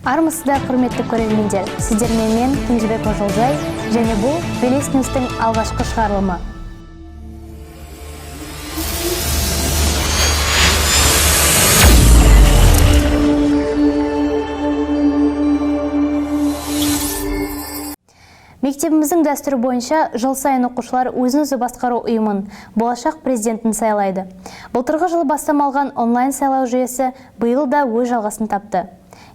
Армысыздар, құрметті көрермендер. Сіздермен мен Кенжебек Ожолжай, және бұл Белес Ньюстың алғашқы шығарылымы. Мектебіміздің дәстүрі бойынша жыл сайын оқушылар өзін-өзі басқару ұйымын, болашақ президентін сайлайды. Былтырғы жылы бастамалған онлайн сайлау жүйесі биыл да өз жалғасын тапты.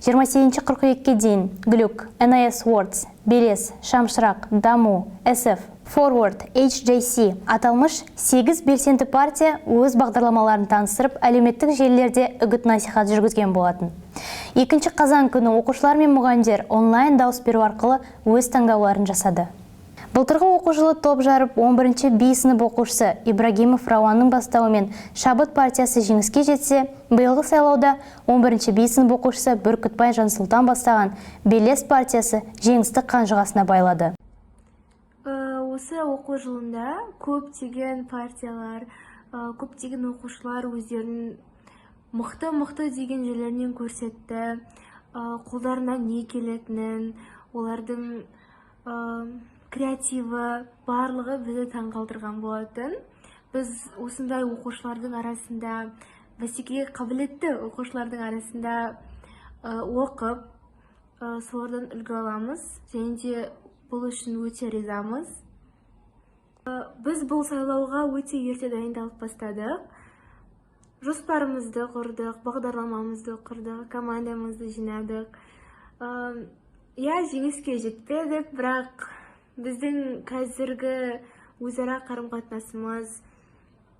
28 қыркүйекке дейін Глюк, NIS Words, Белес, Шамшырақ, Даму, SF, Forward, HJC аталмыш 8 белсенді партия өз бағдарламаларын таныстырып, әлеуметтік желілерде үгіт-насихат жүргізген болатын. 2 қазан күні оқушылар мен мұғалімдер онлайн дауыс беру арқылы өз таңдауларын жасады. Былтырғы оқу жылы топ жарып 11-ші B сынып оқушысы Ибрагимов Рауанның бастауымен Шабыт партиясы жеңіске жетсе, биылғы сайлауда 11-ші B сынып оқушысы Бүркітбай Жансұлтан бастаған Белес партиясы жеңісті қанжығасына байлады. Осы оқу жылында көптеген партиялар, көптеген оқушылар өздерін мықты деген жерлерінен көрсетті, қолдарынан не келетінін, олардың креативі барлығы бізді таңғалдырған болатын. Біз осындай оқушылардың арасында, бәсекеге қабілетті оқушылардың арасында оқып, солардан үлгі аламыз, және де бұл үшін өте ризамыз. Біз бұл сайлауға өте ерте дайындалып бастадық. Жоспарымызды құрдық, бағдарламамызды құрдық, командамызды жинадық. Жеңіске жетпедік, бірақ біздің қазіргі өзара қарым-қатынасымыз,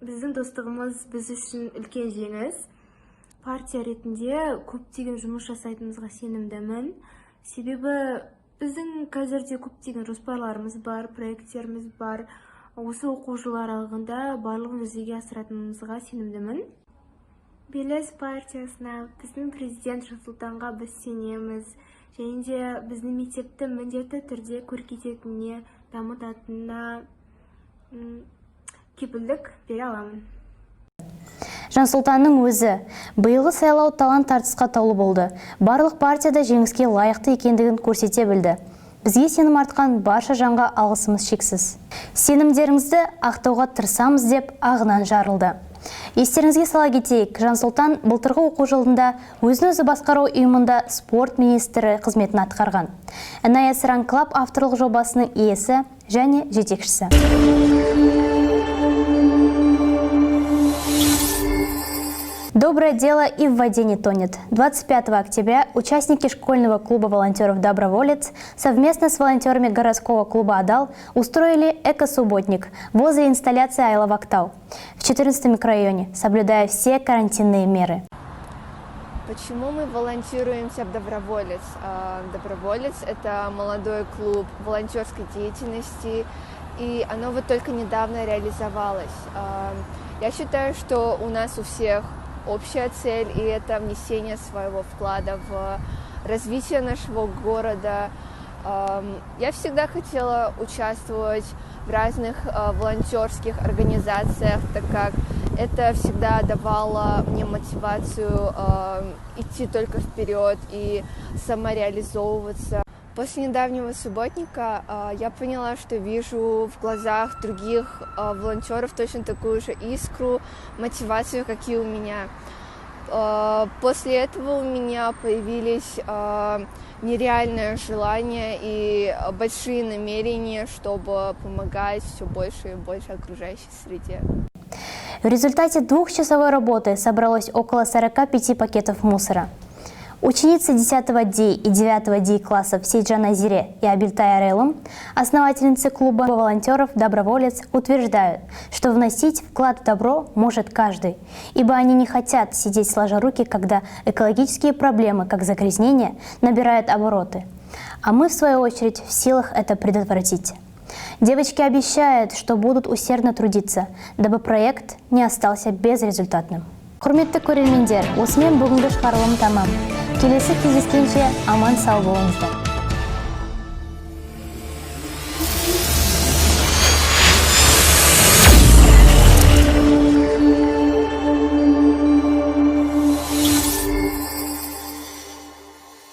біздің достығымыз біз үшін үлкен жеңіс. Партия ретінде көптеген жұмыс жасайтынымызға сенімдімін. Себебі біздің қазірде көптеген жоспарларымыз бар, проекттеріміз бар. Осы оқу жылы аралығында барлығын жүзеге асыратынымызға сенімдімін. Белес партиясына, біздің президент Жансұлтанға біз сенеміз, және де біздің мектепті міндетті түрде көркейтетініне, дамытатынына кепілдік бере аламын. Жансұлтанның өзі биылғы сайлау талант тартысқа таулы болды. Барлық партияда жеңіске лайықты екендігін көрсете білді. Бізге сенім артқан барша жанға алғысымыз шексіз. Сенімдеріңізді ақтауға тырысамыз деп ағынан жарылды. Естеріңізге сала кетейік, Жансұлтан былтырғы оқу жылында өзін-өзі басқару ұйымында спорт министрі қызметін атқарған. NIS Run Club авторлық жобасының иесі және жетекшісі. Доброе дело и в воде не тонет. 25 октября участники школьного клуба волонтеров «Доброволец» совместно с волонтерами городского клуба «Адал» устроили эко-субботник возле инсталляции Айла Вактау в 14 микрорайоне, соблюдая все карантинные меры. Почему мы волонтируемся в «Доброволец»? «Доброволец» — это молодой клуб волонтерской деятельности, и оно вот только недавно реализовалось. Я считаю, что у нас у всех общая цель, и это внесение своего вклада в развитие нашего города. Я всегда хотела участвовать в разных волонтерских организациях, так как это всегда давало мне мотивацию идти только вперед и самореализовываться. После недавнего субботника я поняла, что вижу в глазах других волонтеров точно такую же искру, мотивацию, как и у меня. После этого у меня появились нереальное желание и большие намерения, чтобы помогать все больше и больше окружающей среде. В результате двухчасовой работы собралось около 45 пакетов мусора. Ученицы 10 D и 9 D классов Сейджан Азире и Абильтай Арелум, основательницы клуба волонтеров «Доброволец», утверждают, что вносить вклад в добро может каждый, ибо они не хотят сидеть сложа руки, когда экологические проблемы, как загрязнение, набирают обороты. А мы, в свою очередь, в силах это предотвратить. Девочки обещают, что будут усердно трудиться, дабы проект не остался безрезультатным. Құрметті көрермендер, осымен бүгінгі шығарылым тамам. Келесі кездескенше аман сау болыңыздар.